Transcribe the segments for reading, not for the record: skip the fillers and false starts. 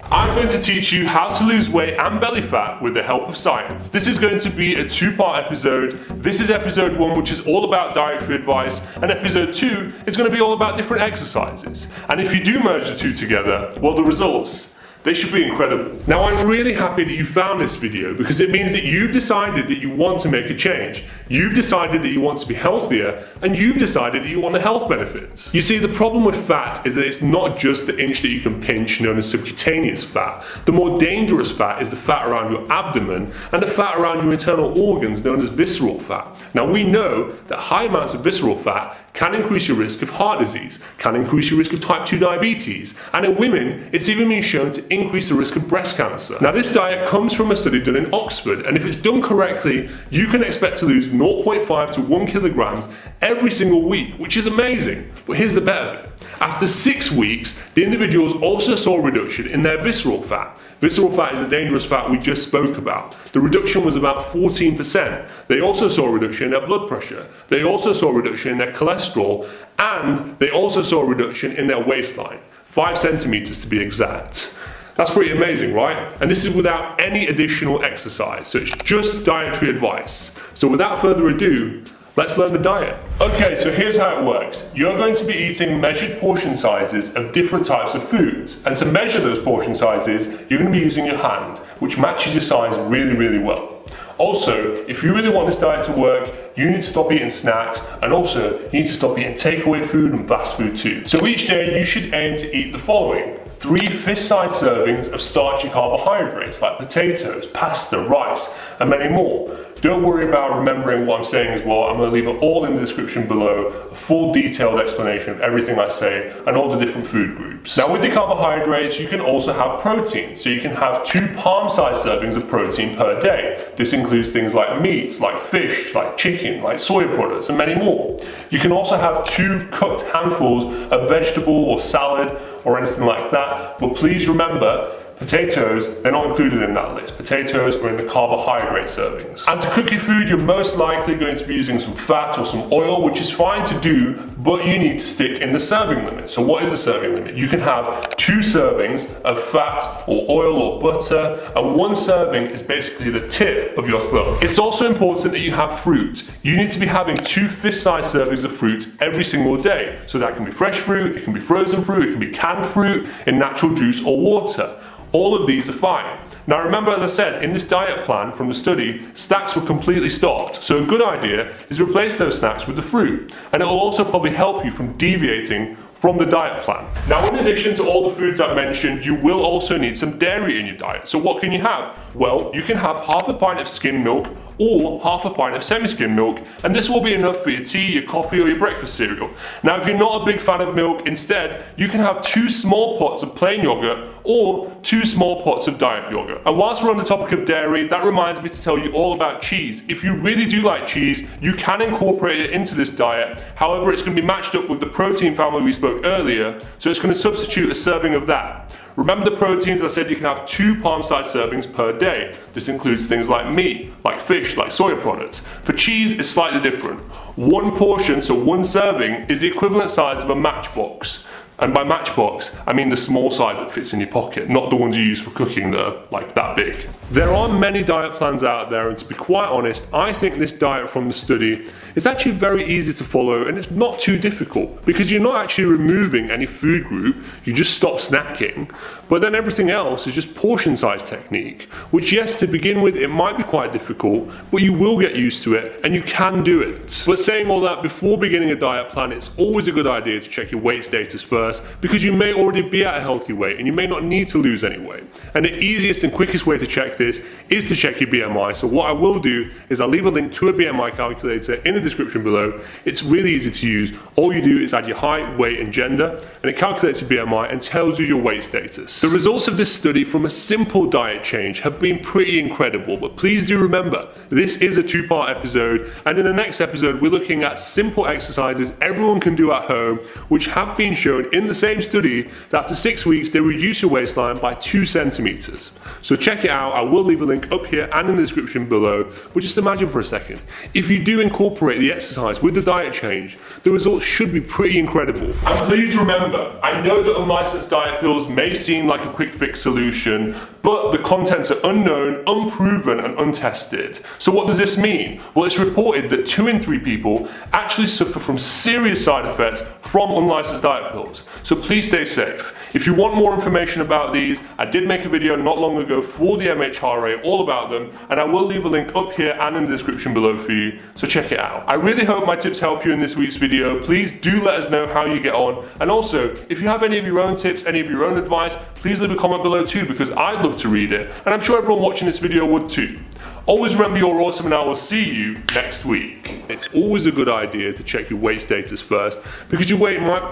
I'm going to teach you how to lose weight and belly fat with the help of science. This is going to be a two-part episode. This is episode 1, which is all about dietary advice, and episode 2 is going to be all about different exercises. And if you do merge the two together, well, the results, they should be incredible. Now, I'm really happy that you found this video because it means that you've decided that you want to make a change. You've decided that you want to be healthier, and you've decided that you want the health benefits. You see, the problem with fat is that it's not just the inch that you can pinch, known as subcutaneous fat. The more dangerous fat is the fat around your abdomen and the fat around your internal organs, known as visceral fat. Now, we know that high amounts of visceral fat can increase your risk of heart disease, can increase your risk of type 2 diabetes, and in women, it's even been shown to increase the risk of breast cancer. Now, this diet comes from a study done in Oxford, and if it's done correctly, you can expect to lose 0.5 to 1 kilograms every single week, which is amazing. But here's the better bit. After 6 weeks, the individuals also saw a reduction in their visceral fat. Visceral fat is a dangerous fat we just spoke about. The reduction was about 14%. They also saw a reduction in their blood pressure. They also saw a reduction in their cholesterol, and they also saw a reduction in their waistline, 5 centimeters to be exact. That's pretty amazing, right? And this is without any additional exercise, so it's just dietary advice. So without further ado, let's learn the diet. Okay, so here's how it works. You're going to be eating measured portion sizes of different types of foods. And to measure those portion sizes, you're going to be using your hand, which matches your size really, really well. Also, if you really want this diet to work, you need to stop eating snacks, and also you need to stop eating takeaway food and fast food too. So each day you should aim to eat the following: 3 fist-sized servings of starchy carbohydrates like potatoes, pasta, rice, and many more. Don't worry about remembering what I'm saying as well. I'm going to leave it all in the description below, a full detailed explanation of everything I say and all the different food groups. Now, with the carbohydrates, you can also have protein. So you can have 2 palm-sized servings of protein per day. This includes things like meat, like fish, like chicken, like soy products, and many more. You can also have 2 cooked handfuls of vegetable or salad or anything like that. But please remember, potatoes, they're not included in that list. Potatoes are in the carbohydrate servings. And to cook your food, you're most likely going to be using some fat or some oil, which is fine to do, but you need to stick in the serving limit. So what is the serving limit? You can have 2 servings of fat or oil or butter, and 1 serving is basically the tip of your thumb. It's also important that you have fruit. You need to be having 2 fist-sized servings of fruit every single day. So that can be fresh fruit, it can be frozen fruit, it can be canned fruit in natural juice or water. All of these are fine. Now remember, as I said, in this diet plan from the study, snacks were completely stopped. So a good idea is to replace those snacks with the fruit. And it will also probably help you from deviating from the diet plan. Now, in addition to all the foods I've mentioned, you will also need some dairy in your diet. So what can you have? Well, you can have half a pint of skim milk or half a pint of semi-skim milk, and this will be enough for your tea, your coffee, or your breakfast cereal. Now, if you're not a big fan of milk, instead, you can have 2 small pots of plain yogurt or 2 small pots of diet yogurt. And whilst we're on the topic of dairy, that reminds me to tell you all about cheese. If you really do like cheese, you can incorporate it into this diet. However, it's going to be matched up with the protein family we spoke earlier, so it's going to substitute a serving of that. Remember the proteins, I said you can have 2 palm-sized servings per day. This includes things like meat, like fish, like soy products. For cheese, it's slightly different. 1 portion, so 1 serving, is the equivalent size of a matchbox. And by matchbox, I mean the small size that fits in your pocket, not the ones you use for cooking that are like that big. There are many diet plans out there, and to be quite honest, I think this diet from the study is actually very easy to follow, and it's not too difficult because you're not actually removing any food group, you just stop snacking, but then everything else is just portion size technique, which, yes, to begin with, it might be quite difficult, but you will get used to it and you can do it. But saying all that, before beginning a diet plan, it's always a good idea to check your weight status first, because you may already be at a healthy weight and you may not need to lose any weight. And the easiest and quickest way to check this is to check your BMI. So what I will do is I'll leave a link to a BMI calculator in the description below. It's really easy to use. All you do is add your height, weight, and gender, and it calculates your BMI and tells you your weight status. The results of this study from a simple diet change have been pretty incredible, but please do remember, this is a 2-part episode, and in the next episode we're looking at simple exercises everyone can do at home, which have been shown in the same study that after 6 weeks they reduce your waistline by 2 centimeters. So check it out. I will leave a link up here and in the description below. But just imagine for a second, if you do incorporate the exercise with the diet change, the results should be pretty incredible. And please remember, I know that unlicensed diet pills may seem like a quick fix solution, but the contents are unknown, unproven, and untested. So what does this mean? Well, it's reported that 2 in 3 people actually suffer from serious side effects from unlicensed diet pills. So please stay safe. If you want more information about these, I did make a video not long ago for the MHRA all about them, and I will leave a link up here and in the description below for you, so check it out. I really hope my tips help you in this week's video. Please do let us know how you get on, and also, if you have any of your own tips, any of your own advice, please leave a comment below too, because I'd love to read it, and I'm sure everyone watching this video would too. Always remember you're awesome, and I will see you next week. It's always a good idea to check your weight status first, because your weight might...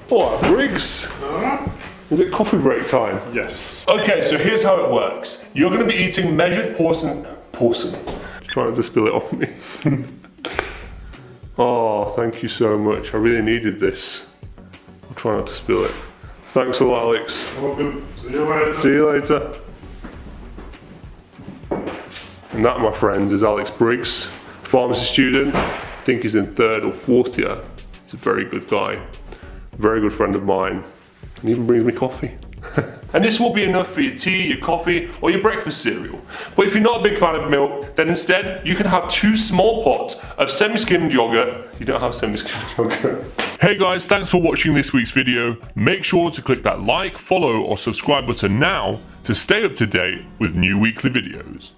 Oh, Briggs! Is it coffee break time? Yes. Okay, so here's how it works. You're going to be eating measured portion. Just trying to spill it on me. Oh, thank you so much. I really needed this. I'll try not to spill it. Thanks a lot, Alex. Welcome. See you later. See you later. And that, my friends, is Alex Briggs, pharmacy student. I think he's in 3rd or 4th year. He's a very good guy. Very good friend of mine, and even brings me coffee. And this will be enough for your tea, your coffee, or your breakfast cereal. But if you're not a big fan of milk, then instead you can have 2 small pots of semi-skimmed yogurt. You don't have semi-skimmed yogurt. Hey guys, thanks for watching this week's video. Make sure to click that like, follow, or subscribe button now to stay up to date with new weekly videos.